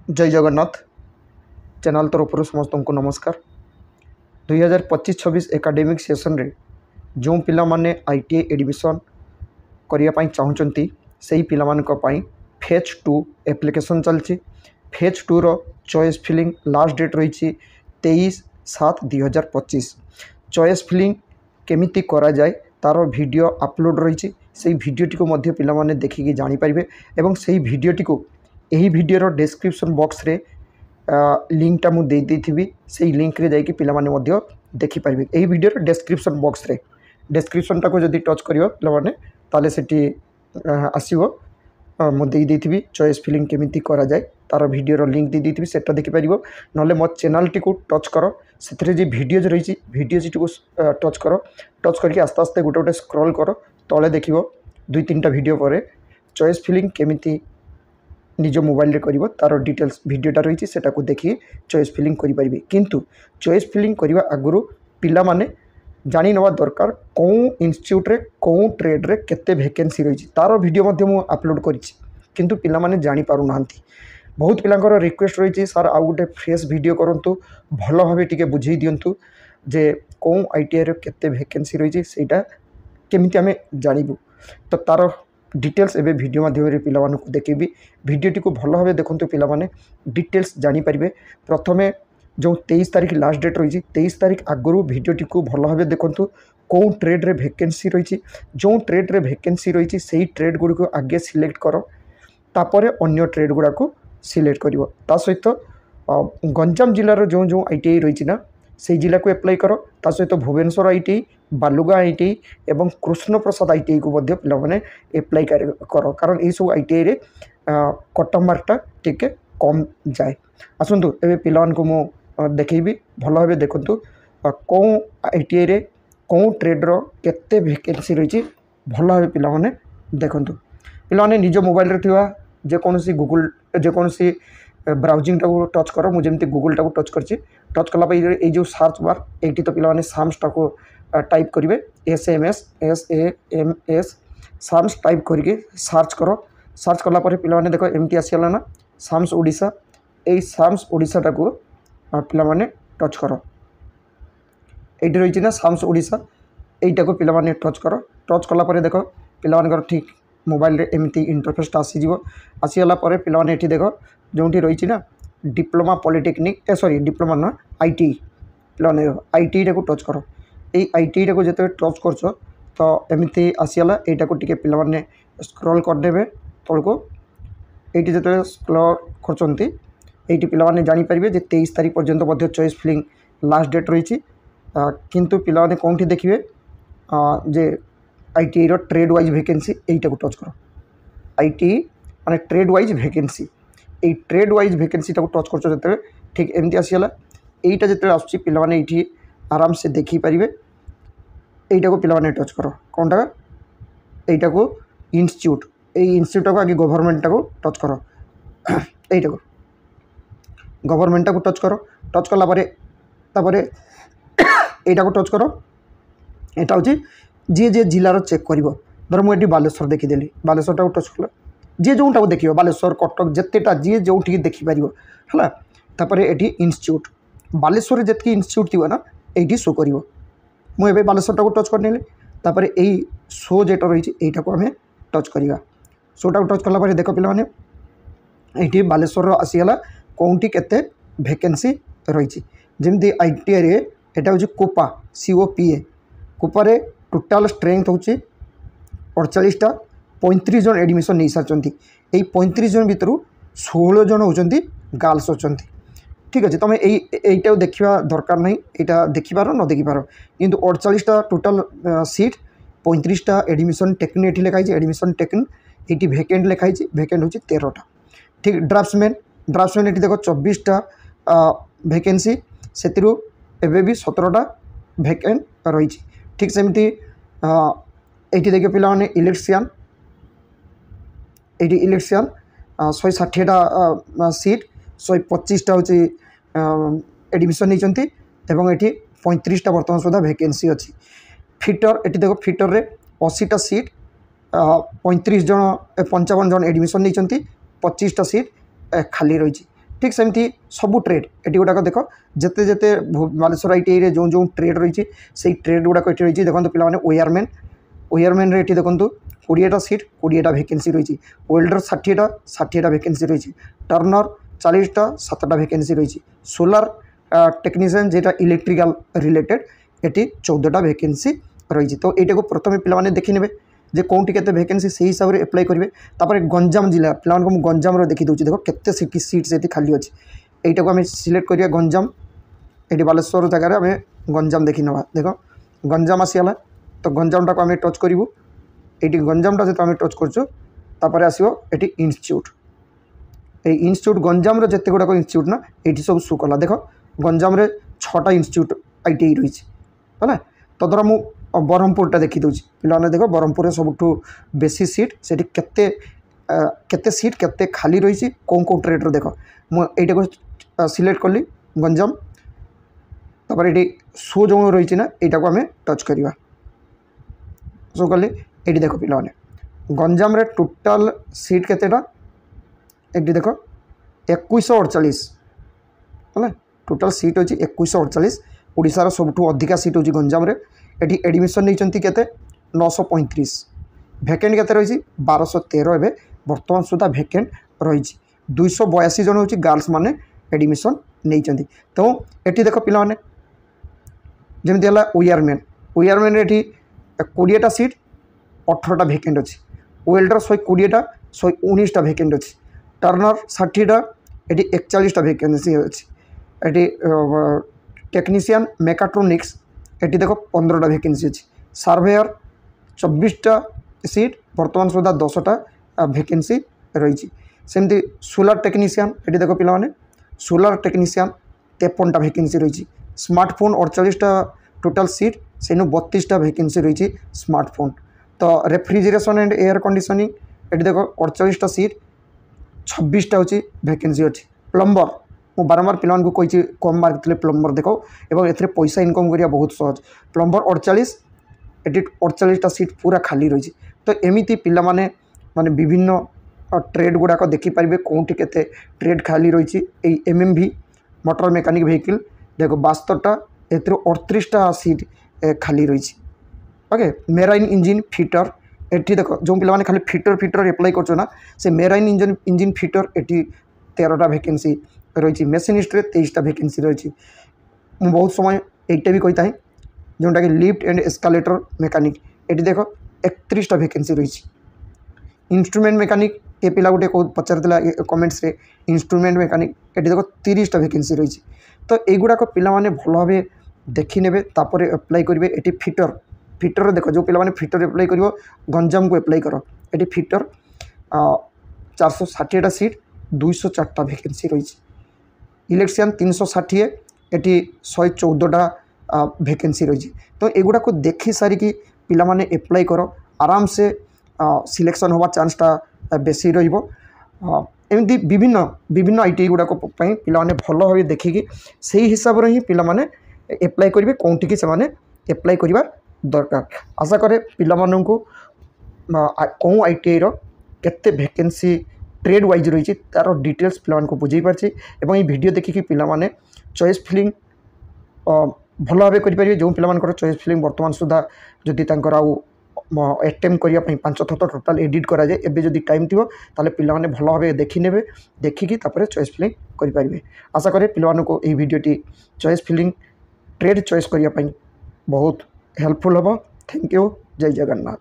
जय जगन्नाथ चैनल तरफ समस्त को नमस्कार। 2025-26 एकाडेमिक सेसन रे जो पिला माने आईटीआई एडमिशन करने चाहते से पाई फेज 2 एप्लिकेशन चलती। फेज 2 रो चॉइस फिलिंग लास्ट डेट रही 23/7/2025। चॉइस फिलिंग केमिति करा जाए तार वीडियो अपलोड रही से वीडियोटी को मध्य पिला माने देखिकी जानी पारिबे एवं से वीडियोटी को यही वीडियोर डिस्क्रिप्शन बॉक्स रे लिंकटा मु दे देथिबी से लिंक रे जाइए पिला माने मध्य देखि पारिबे। यही वीडियोर डिस्क्रिप्शन बॉक्स रे डिस्क्रिप्शनटा को जदि टच करियो पिला माने ताले सेठी आसीबो मु दे देथिबी चॉइस फिलिंग केमिति करा जाए तार वीडियोर लिंक दे देथिबी सेटा देखि पारिबो। नले मो चैनल टी को टच करो सेथरे जे वीडियोज रही वीडियोज को टच करो टच करके आस्ते आस्ते गोटे गोटे स्क्रॉल करो तले देखिबो 2-3टा वीडियो पर चॉइस फिलिंग केमिति निज मोबाइल रे करिवो तार डिटेल्स वीडियोटा रही सेटा को देखि चॉइस फिलिंग करि परिबे। किंतु चॉइस फिलिंग करबा आगुरु पिला माने जानि नवा दरकार कौ इंस्टीट्यूट रे कौ ट्रेड रे केते वैकेंसी रही तार वीडियो मध्य मु अपलोड करिछि किंतु पिला माने जानि पारु नांती। बहुत पिलांकर रिक्वेस्ट रही सर आउ गोटे फ्रेश वीडियो करंतु भल भाबे टिके बुझेई दियंतु जे कौ आईटीआई रे केते वैकेंसी रही सेटा केमिति आमे जानिबु। तो तार डिटेल्स एबे वीडियो माध्यम रे पिला मानकु देखेबी वीडियोटी को भल भाबे देखंतु पिला माने डिटेल्स जानि परिबे। प्रथमे जो 23 तारिख लास्ट डेट रही 23 तारिख आगु वीडियोटी को भल भाबे देखंतु कौ ट्रेड रे वैकेंसी रही जो ट्रेड रे वैकेंसी रही से ट्रेड गुडी को आगे सिलेक्ट करो तापरे अन्य ट्रेड गुडा को सिलेक्ट करिवो। ता सहित गंजाम जिल्लार जो जो आईटीआई रही ना से जिला को एप्लाई करो। ता सहित भुवनेश्वर आईटीआई बालुगा आईटीआई एवं कृष्ण प्रसाद आईटीआई को मध्य पिला माने एप्लाई करो कारण ये सब आईटीआई रे कट ऑफ मार्कटा टिके कम जाए। आसतु ए पिला को मु देखेबी भल भाबे देखंतु कौ आईटीआई रे कौ ट्रेड रो केते वैकेंसी रही भल भाबे पिला माने देखंतु। पिला माने निज मोबाइल रे थिवा जे कोनसी गूगल जे कोनसी ब्राउजिंग टाको टच करो मुझे गूगल टाको टच करछि टच कला ये जो सर्च बार एटी तो पिला माने साम्स टाको टाइप करिवे SAMS साम्स टाइप करके सर्च करो। सर्च कला पर पिला माने देखो एमटी आसीला ना साम्स ओडिशा ए साम्स ओडिशा टाको पिला माने टच करो एटी रही ना साम्स ओडिशा एटा को पिला माने टच करो। टच कला पर देखो पिला मानकर ठीक मोबाइल रे एमती इंटरफेस आसीजिवो आसीगला पर पिला माने एटी देखो जोंटी रही ना डिप्लोमा पॉलिटेक्निक सॉरी डिप्लोमा ना आईटीआई पिला माने आईटीआई टाको टच करो। ये आईटीआई टाको जते टच करछो तो एमती आसीगला एटा को टिके पिला माने स्क्रॉल कर देबे तळको एटी जते स्क्रॉल करछंती एटी पिला माने जानि परिबे जे 23 तारिख पर्यंत मध्य चॉइस फिलिंग लास्ट डेट रही किंतु पिला माने कोनठी देखिबे जे आईटीआई रो ट्रेड वाइज वैकेंसी एटा को टच करो। आईटीआई माने ट्रेड वाइज वैकेंसी ए ट्रेड वाइज वैकेंसी टाको टच करछो जते ठीक एमती आसीगला एटा जते आछी पिला माने एठी आराम से देखि परिबे एटा को पिला माने टच करो कोनटा एटा को इंस्टीट्यूट ए इंस्टीट्यूट को आगे गवर्नमेंट टाको टच करो एटा को गवर्नमेंट टाको टच करो। टच कला परे तापरे एटा को टच करो एटा होची जे जे जिल्लार चेक करिवो धर मु एटी बालेश्वर देखिदेली बालेश्वर टाको टच कला जे जोटा को देखियो बालेश्वर कटक जेतेटा जे जोठी देखि पारिवो हला तापरे एटी इंस्टीट्यूट बालेश्वर जेतकी इंस्टीट्यूट थिबो ना एटी शो करिवो मु एबे बालेश्वर टाको टच करनेली तापरे एई शो जेटा रही एटा को हमें टच करिवा। शो टाको टच कला परे देखो पिला माने एटी बालेश्वर आसीगला कोंटी केते वैकेंसी रही जेमती आईटीआई रे एटा होची कोपा COPA कोपा रे टोटाल स्ट्रेंथ होची 48टा 35 जन एडमिशन नहीं सारचंती 35 जन भितर 16 जन होचंती गर्ल्स होचंती। ठीक अच्छे तुम यहीटा देखा दरकार नहीं यहाँ देखिपार न देखिपार किंतु 48टा टोटाल सीट 35टा एडमिशन टेकन ये लिखाई एडमिशन टेकन ये भैकेंट लिखाई भैकेंट हूँ 13टा। ठीक ड्राफ्ट्समैन ये देख 24टा वैकेंसी से एबे भी 17टा वैकेंट रही। ठीक सेमती ये देख पिला माने इलेक्ट्रिशियन ये इलेक्ट्रिशियन 160टा सीट 125टा हूँ एडमिशन नहीं एवं ये 35टा बर्तमान सुधा वैकेंसी अच्छी। फिटर ये देख फिटर रे 80टा सीट 55 जन एडमिशन नहीं 25टा सीट खाली रही ठीक सेमती सबू ट्रेड ये गुड़ाक देख जिते जिते बालेश्वर ITI रे जो ट्रेड रही से ट्रेड गुड़ाक ये रही देखो पे ओयरमैन रे देखो 20टा सीट 20टा वैकेंसी रही वेल्डर 60टा वैकेंसी रही टर्नर 40टा 7टा वैकेंसी रही सोलार टेक्नीशियन जेटा इलेक्ट्रिकल रिलेटेड ये 14टा वैकेंसी रही तो यहाँ को प्रथम पे देखने जे कौटी के वैकेंसी से हिसाब से एप्लाई करेंगे तापर गंजाम जिला पे गंजाम देखी दूसरी देखो केते सीट से खाली अच्छी यहीटा को आम सिलेक्ट करिया गंजाम ये बालेश्वर जगार आम गंजाम देखी ना देख गंजाम आसीगला तो गंजामटा को आम टच करूँ ये गंजामटा जो आम टच कर आसो ये इन्स्टिट्यूट ये इन्स्टिट्यूट गंजाम जिते गुड़ाक इन्स्टिट्यूट ना ये सब शो कला देख गंजाम 6टा इन्स्टिट्यूट ITI रही है तो द्वारा मु ब्रह्मपुरटा देखी दूसरी पे देख ब्रह्मपुर सबुठ बेसी सीट से केते सीट केते खाली रही कौन ट्रेड्र देख मुझे को सिलेक्ट कली गंजाम तापर ये शो जो रही ना यहाँ को आम टच करवा शो कली ये देख पे गंजाम रे टोटाल सीट केतेटा ये देख 2148 है टोटाल सीट अच्छी 2148 ओडिशार सबुठ अधिका सीट होची गंजाम रे एटी एडमिशन नहीं केते 935 भैकेंट केते रही 1213 एवं बर्तमान सुधा भैकेंट रही 282 जन होची गर्ल्स माने एडमिशन नहीं तो ये देख पे जमी है ओयरमैन ये 20टा सीट 18टा भैकेंट अच्छी वेल्डर 120टा 119टा भैकेंट अच्छी टर्नर 60टा ये 41टा भैकेंसी अच्छी ये टेक्नीशियन मेकाट्रोनिक्स ये देख 15टा वैकेंसी अच्छी सर्वेयर 24टा सीट बर्तमान सुधा 10टा वैकेंसी रही सेमती सोलार टेक्नीशियन ये देख पे सोलार टेक्नीशियन 53टा वैकेंसी रही स्मार्टफोन 48टा टोटाल सीट से 32टा वैकेंसी रही स्मार्टफोन तो रेफ्रिजरेशन एंड एयर कंडीशनिंग ये देख 48टा सीट 26टा होची वैकेंसी अच्छी प्लम्बर मु बारंबार पिलान को कही कम मार्क थे प्लम्बर देख एवं ए पैसा इनकम करिया बहुत सहज प्लम्बर 48 ये 48टा सीट पूरा खाली रही तो एमती पिला माने विभिन्न ट्रेड गुड़ाक देखिपारे कौटी के ट्रेड खाली रही MMV मोटर मेकानिक व्हीकल देखो 72टा ए 38टा सीट खाली रही okay marine engine fitter eighty देख जो पे खाली फिटर एप्लाई करना से मेराइन इंजिन फिटर ये 13टा वैकेंसी रही मेसीनिस्ट 23टा वैकेंसी रही बहुत समय यहीटा भी कही जोटा कि लिफ्ट एंड एस्कालेटर मेकानिक ये देख 31टा वैकेंसी रही इंस्ट्रूमेंट मेकानिक ये पिला गोटे पचार कमेंट्स रे इंस्ट्रूमेंट मेकानिक ये देख 30टा वैकेंसी रही तो युवाक पे भल भाव देखी ने एप्लाई करेंगे ये फिटर देख जो पे फिटर एप्लाई कर गंजाम को एप्लाई कर ये फिटर 460टा सीट 204टा वैकेंसी रही इलेक्ट्रिशियन 360 ये 114टा वैकेंसी रही तो युवा को देखी सारिकी पिला माने एप्लाई कर आराम से सिलेक्शन होगा चांसटा बेसी रमती विभिन्न ITI गुड़ाक पिला माने भल भाव देखिकी से हिसाब से ही पिला माने एप्लाई करेंगे कौटी की से एप्लाई करवा दरकार आशा करे पिला मानू कौ ITI केते वैकेंसी ट्रेड वाइज रही तार डिटेल्स पिला को बुझे पार्टी और ये वीडियो देखिकी पिला माने चॉइस फिलिंग भल भाव करेंगे जो पिला चॉइस फिलिंग बर्तमान सुधा जदि एटेम्प्ट करने 5 थर टोटाल एडिट कराए एवं जदि टाइम थी ताले पिला माने भल भाव देखी ने देखिकी चॉइस फिलिंग करेंगे आशा करे पिला को ये वीडियोटी चॉइस फिलिंग ट्रेड चॉइस करने बहुत हेल्पफुल हम थैंक यू जय जगन्नाथ।